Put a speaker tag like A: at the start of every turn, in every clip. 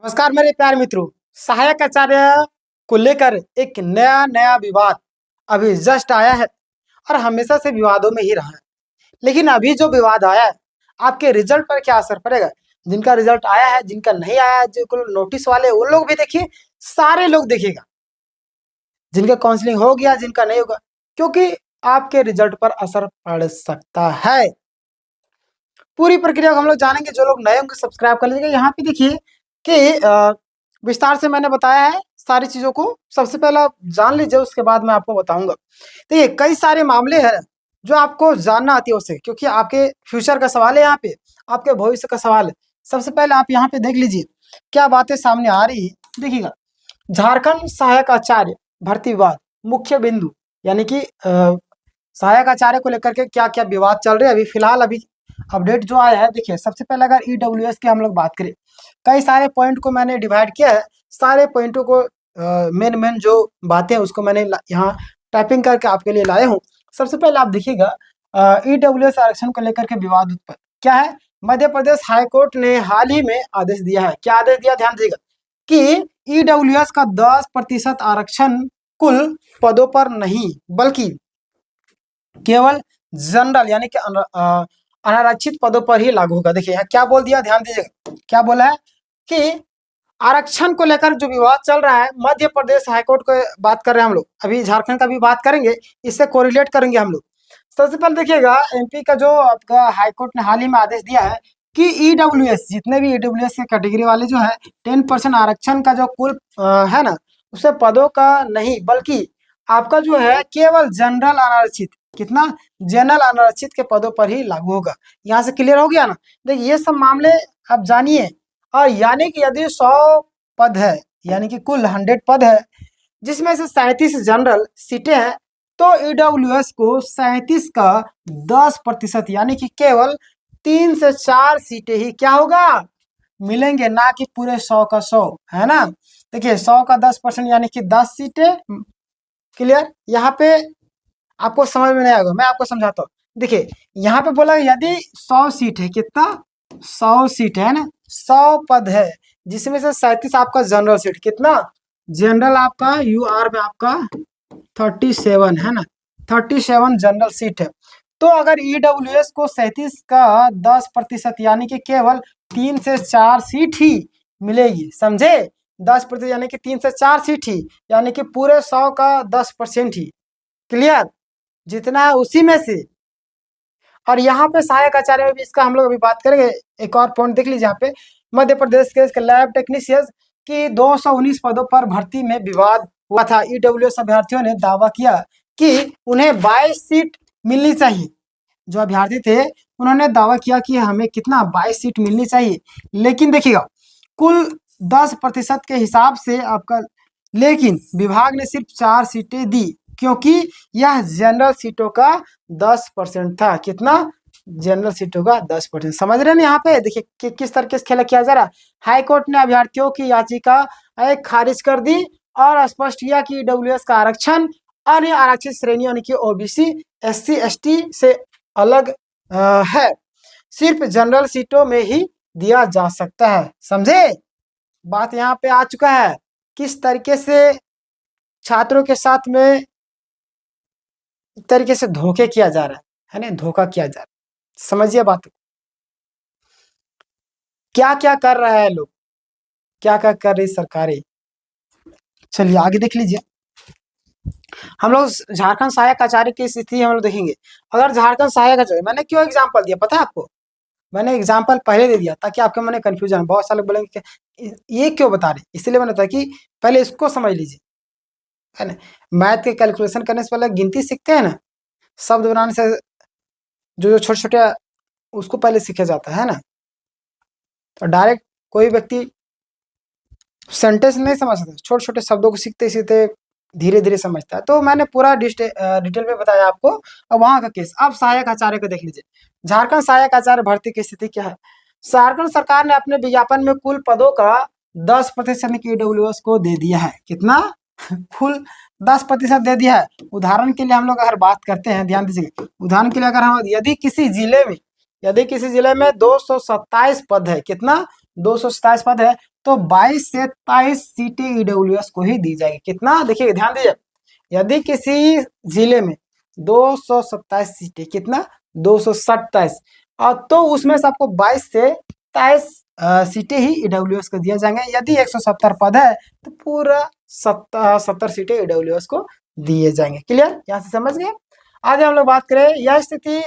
A: नमस्कार मेरे प्यारे मित्रों। सहायक आचार्य को लेकर एक नया नया विवाद अभी जस्ट आया है और हमेशा से विवादों में ही रहा है। लेकिन अभी जो विवाद आया है, आपके रिजल्ट पर क्या असर पड़ेगा? जिनका रिजल्ट आया है, जिनका नहीं आया है, जो नोटिस वाले वो लोग भी देखिए, सारे लोग देखिएगा। जिनका काउंसलिंग हो गया, जिनका नहीं होगा, क्योंकि आपके रिजल्ट पर असर पड़ सकता है। पूरी प्रक्रिया को हम लोग जानेंगे। जो लोग नए होंगे सब्सक्राइब कर लीजिएगा। यहाँ पे देखिए कि विस्तार से मैंने बताया है सारी चीजों को। सबसे पहले आप जान लीजिए, उसके बाद मैं आपको बताऊंगा। तो ये कई सारे मामले हैं जो आपको जानना आती है उससे, क्योंकि आपके फ्यूचर का सवाल है, यहाँ पे आपके भविष्य का सवाल है। सबसे पहले आप यहाँ पे देख लीजिए क्या बातें सामने आ रही है। देखिएगा, झारखंड सहायक आचार्य भर्ती विवाद मुख्य बिंदु, यानी कि सहायक आचार्य को लेकर के क्या क्या विवाद चल रहे हैं अभी फिलहाल। अभी अपडेट जो आया है, देखिए सबसे पहले अगर ईडब्ल्यूएस की हम लोग बात करें, कई सारे पॉइंट को मैंने डिवाइड किया है। सारे पॉइंटों को मेन मेन जो बातें उसको मैंने यहाँ टाइपिंग करके आपके लिए लाया हूँ। सबसे पहले आप देखिएगा, ईडब्ल्यूएस आरक्षण को लेकर के विवाद उत्पन्न क्या है। मध्य प्रदेश हाईकोर्ट ने हाल ही में आदेश दिया है। क्या आदेश दिया? ध्यान दीजिएगा कि ईडब्ल्यूएस का 10% आरक्षण कुल पदों पर नहीं बल्कि केवल जनरल यानी कि अनारक्षित पदों पर ही लागू होगा। देखिए क्या बोल दिया, ध्यान दीजिएगा। क्या बोला है कि आरक्षण को लेकर जो विवाद चल रहा है, मध्य प्रदेश हाईकोर्ट को बात कर रहे हैं हम लोग। अभी झारखंड का भी बात करेंगे, इससे कोरिलेट करेंगे हम लोग। सबसे पहले देखिएगा, एमपी का जो आपका हाईकोर्ट ने हाल ही में आदेश दिया है कि ईडब्ल्यूएस, जितने भी ईडब्ल्यूएस के कैटेगरी वाले जो है 10% आरक्षण का जो कुल है ना, उसे पदों का नहीं बल्कि आपका जो है केवल जनरल अनारक्षित, कितना जनरल अनारक्षित के पदों पर ही लागू होगा। यहाँ से क्लियर हो गया ना। देखिए ये सब मामले आप जानिए। और यानी कि यदि 100 पद है, यानी कि कुल 100 पद है, जिसमें से 37 जनरल सीटें हैं, तो ईडब्ल्यूएस को 37 का 10% यानी कि केवल 3 से 4 सीटें ही क्या होगा, मिलेंगे, ना कि पूरे 100 का 100, है ना। देखिए 100 का 10% यानी कि 10 सीटें। क्लियर? यहाँ पे आपको समझ में नहीं आएगा, मैं आपको समझाता हूँ। देखिए यहाँ पे बोला यदि 100 सीट है, कितना 100 सीट है ना, 100 पद है, जिसमें से 37 आपका जनरल सीट, कितना जनरल आपका यूआर में आपका 37 है ना, 37 जनरल सीट है। तो अगर ईडब्ल्यूएस को 37 का 10% यानी कि केवल 3 से 4 सीट ही मिलेगी, समझे। 10% यानी कि 3 से 4 सीट ही, यानी कि पूरे 100 का 10% ही। क्लियर? जितना है उसी में से। और यहाँ पे सहायक आचार्य में भी इसका हम लोग अभी बात करेंगे। एक और पॉइंट देख लीजिए यहाँ पे, मध्य प्रदेश के लैब टेक्नीशियन की 219 पदों पर भर्ती में विवाद हुआ था। ईडब्ल्यूएस अभ्यर्थियों ने दावा किया कि उन्हें 22 सीट मिलनी चाहिए। जो अभ्यर्थी थे उन्होंने दावा किया कि हमें कितना 22 सीट मिलनी चाहिए, लेकिन देखिएगा कुल 10% के हिसाब से आपका, लेकिन विभाग ने सिर्फ 4 सीटें दी, क्योंकि यह जनरल सीटों का 10% था। कितना? जनरल सीटों का 10%। समझ रहे हैं यहाँ पे? देखिए किस तरीके से खेला किया जा रहा। हाई कोर्ट ने अभ्यर्थियों की याचिका खारिज कर दी और स्पष्ट किया कि ईडब्ल्यूएस का आरक्षण अन्य आरक्षित श्रेणी यानी कि ओबीसी, एससी, एसटी से अलग है, सिर्फ जनरल सीटों में ही दिया जा सकता है। समझे? बात यहाँ पे आ चुका है किस तरीके से छात्रों के साथ में एक तरीके से धोखे किया जा रहा है ना, धोखा किया जा रहा है। समझिए बात, क्या क्या कर रहा है लोग, क्या क्या कर रही सरकारें। चलिए आगे देख लीजिए। हम लोग झारखंड सहायक आचार्य की स्थिति हम लोग देखेंगे। अगर झारखंड सहायक आचार्य, मैंने क्यों एग्जाम्पल दिया पता है आपको? मैंने एग्जाम्पल पहले दे दिया ताकि आपके मन में कंफ्यूजन, बहुत सारे लोग बोलेंगे कि ये क्यों बता रहे, इसलिए मैंने बताया कि पहले इसको समझ लीजिए, है ना। मैथ के कैलकुलेशन करने से पहले गिनती सीखते हैं ना, शब्द बनाने से जो छोटे छोटे उसको पहले सीखा जाता है ना। तो डायरेक्ट कोई व्यक्ति सेंटेंस नहीं समझ सकता, छोटे छोटे शब्दों को सीखते सीखते धीरे धीरे समझता है। तो मैंने पूरा डिटेल में बताया आपको। अब वहां का केस, अब सहायक आचार्य को देख लीजिए। झारखंड सहायक आचार्य भर्ती की स्थिति क्या है। झारखंड सरकार ने अपने विज्ञापन में कुल पदों का 10% ईडब्ल्यूएस को दे दिया है। कितना? कुल 10% दे दिया है। उदाहरण के लिए हम लोग अगर बात करते हैं, ध्यान दीजिए, उदाहरण के लिए अगर हम यदि किसी जिले में 227 पद है, कितना 227 पद है, तो 22 से 23 सीटें ईडब्ल्यूएस को ही दी जाएगी। कितना, देखिए ध्यान दीजिए, यदि किसी जिले में 227 सीटें, कितना 227, और तो उसमें से आपको 22 से 23 सीटें ही ईडब्ल्यूएस को दिया जाएंगे। यदि 170 पद है तो पूरा 70 सीटें ईडब्ल्यूएस को दिए जाएंगे। क्लियर, यहाँ से समझ गए। आगे हम लोग बात करें, यह स्थिति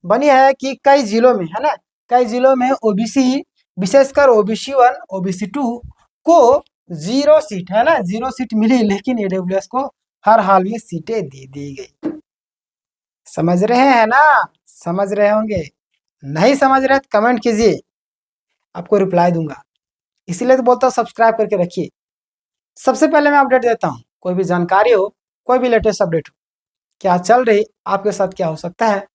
A: बनी है कि कई जिलों में, है ना, कई जिलों में ओबीसी, विशेषकर ओबीसी 1, ओबीसी 2 को 0 सीट, है ना, 0 सीट मिली, लेकिन ईडब्ल्यूएस को हर हाल में सीटें दे दी गई। समझ रहे हैं ना, समझ रहे होंगे। नहीं समझ रहे तो कमेंट कीजिए, आपको रिप्लाई दूंगा। इसीलिए तो बोलता हूँ सब्सक्राइब करके रखिए। सबसे पहले मैं अपडेट देता हूँ, कोई भी जानकारी हो, कोई भी लेटेस्ट अपडेट हो, क्या चल रही आपके साथ, क्या हो सकता है।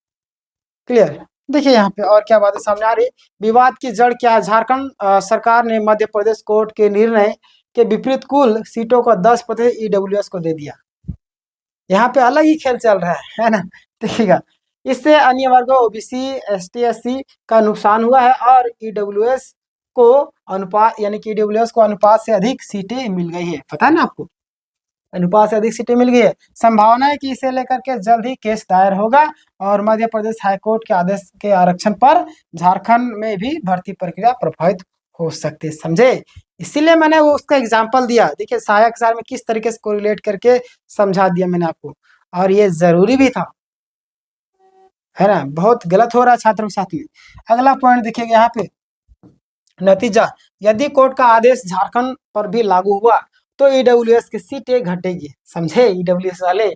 A: क्लियर, देखिए यहाँ पे और क्या बातें सामने आ रही। विवाद की जड़ क्या है, झारखंड सरकार ने मध्य प्रदेश कोर्ट के निर्णय के विपरीत कुल सीटों को 10% ईडब्ल्यूएस को दे दिया। यहाँ पे अलग ही खेल चल रहा है ना, देखिएगा। इससे अन्य वर्गों ओबीसी, एसटी, एससी का नुकसान हुआ है और ईडब्ल्यूएस को अनुपात, यानी कि ईडब्ल्यूएस को अनुपात से अधिक सीटें मिल गई है। पता है ना आपको, अनुपात से अधिक सीटें मिल गई है। संभावना है कि इसे लेकर के जल्द ही केस दायर होगा और मध्य प्रदेश हाईकोर्ट के आदेश के आरक्षण पर झारखंड में भी भर्ती प्रक्रिया प्रभावित हो सकती है, समझे। इसीलिए मैंने वो उसका एग्जाम्पल दिया। देखिए सहायक सार में किस तरीके से कोरिलेट करके समझा दिया मैंने आपको, और ये जरूरी भी था, है ना। बहुत गलत हो रहा है छात्रों के साथ में। अगला पॉइंट देखिएगा यहाँ पे, नतीजा, यदि कोर्ट का आदेश झारखंड पर भी लागू हुआ तो ईडब्ल्यूएस की सीटें घटेगी, समझे। ईडब्ल्यूएस वाले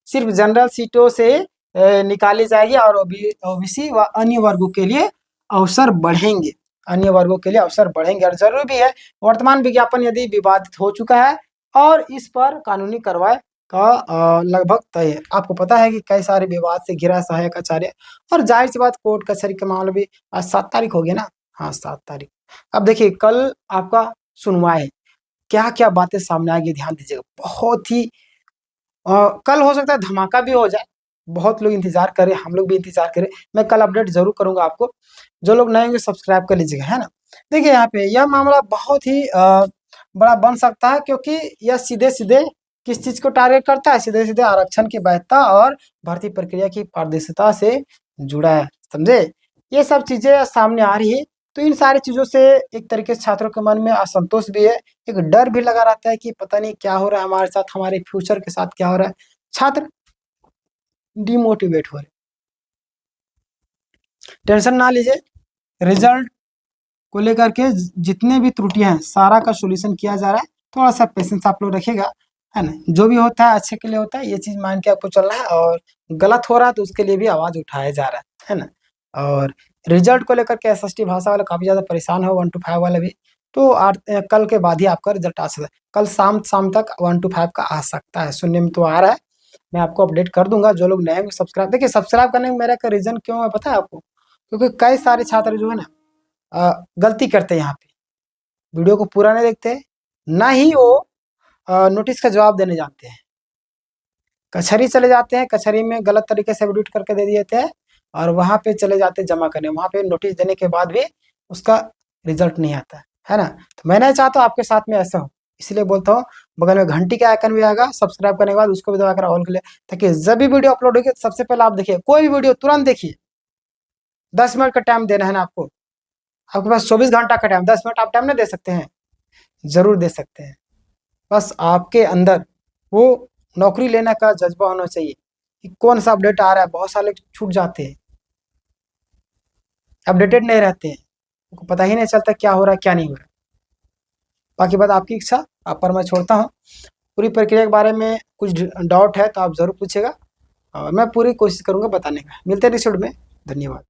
A: सिर्फ जनरल सीटों से निकाली जाएगी और ओबीसी व अन्य वर्गों के लिए अवसर बढ़ेंगे, अन्य वर्गों के लिए अवसर बढ़ेंगे। और जरूरी भी है, वर्तमान विज्ञापन यदि विवादित हो चुका है और इस पर कानूनी कार्रवाई का लगभग तय है। आपको पता है कि कई सारे विवाद से घिरा सहायक आचार्य, और जाहिर सी बात कोर्ट कचहरी के मामले भी आज 7 तारीख हो गई ना, हाँ 7 तारीख। अब देखिए कल आपका सुनवाई है, क्या क्या बातें सामने आएगी ध्यान दीजिएगा। बहुत ही कल हो सकता है धमाका भी हो जाए, बहुत लोग इंतजार करें, हम लोग भी इंतजार करें। मैं कल अपडेट जरूर करूंगा आपको। जो लोग नए होंगे सब्सक्राइब कर लीजिएगा, है ना। देखिए यहाँ पे यह मामला बहुत ही बड़ा बन सकता है, क्योंकि यह सीधे सीधे किस चीज को टारगेट करता है, सीधे सीधे आरक्षण की वैधता और भर्ती प्रक्रिया की पारदर्शिता से जुड़ा है, समझे। ये सब चीजें सामने आ रही है, तो इन सारी चीजों से एक तरीके से छात्रों के मन में असंतोष भी है, एक डर भी लगा रहता है कि पता नहीं क्या हो रहा है हमारे साथ, हमारे फ्यूचर के साथ क्या हो रहा है। छात्र डिमोटिवेट हो रहे, टेंशन ना लीजिए, रिजल्ट को लेकर के जितने भी त्रुटियां हैं सारा का सोल्यूशन किया जा रहा है। थोड़ा सा पेशेंस आप लोग रखिएगा, है ना। जो भी होता है अच्छे के लिए होता है, ये चीज मान के आपको चलना है, और गलत हो रहा है तो उसके लिए भी आवाज उठाया जा रहा है ना। और रिजल्ट को लेकर के एसएसटी भाषा वाले काफी ज्यादा परेशान हो, 1 to 5 वाले भी, तो कल के बाद ही आपका रिजल्ट आ सकता है। कल शाम तक 1 to 5 का आ सकता है, सुनने में तो आ रहा है। मैं आपको अपडेट कर दूंगा। जो लोग नए हैं सब्सक्राइब, देखिए सब्सक्राइब करने में मेरा का रीजन क्यों है पता है आपको, क्योंकि कई सारे छात्र जो है ना गलती करते हैं, यहाँ पे वीडियो को पूरा नहीं देखते, ना ही वो नोटिस का जवाब देने जानते हैं, कचहरी चले जाते हैं, कचहरी में गलत तरीके से एडिट करके दे देते हैं, और वहां पे चले जाते हैं जमा करने, वहां पे नोटिस देने के बाद भी उसका रिजल्ट नहीं आता है ना। तो मैं नहीं चाहता आपके साथ में ऐसा हो, इसलिए बोलता हूँ बगल में घंटी का आइकन भी आएगा, सब्सक्राइब करने के बाद उसको भी दबाकर ऑल कर ले, ताकि जब भी वीडियो अपलोड होगी सबसे पहले आप देखिए। कोई भी वीडियो तुरंत देखिए, 10 मिनट का टाइम देना है ना आपको, आपके पास 24 घंटा का टाइम, 10 मिनट आप टाइम नहीं दे सकते हैं, जरूर दे सकते हैं। बस आपके अंदर वो नौकरी लेने का जज्बा होना चाहिए कि कौन सा अपडेट आ रहा है। बहुत सारे छूट जाते हैं, अपडेटेड नहीं रहते हैं, उनको पता ही नहीं चलता क्या हो रहा है क्या नहीं हो रहा। बाकी बात आपकी इच्छा, आप पर मैं छोड़ता हूँ। पूरी प्रक्रिया के बारे में कुछ डाउट है तो आप जरूर पूछेगा, और मैं पूरी कोशिश करूंगा बताने का। मिलते हैं नेक्स्ट वीडियो में, धन्यवाद।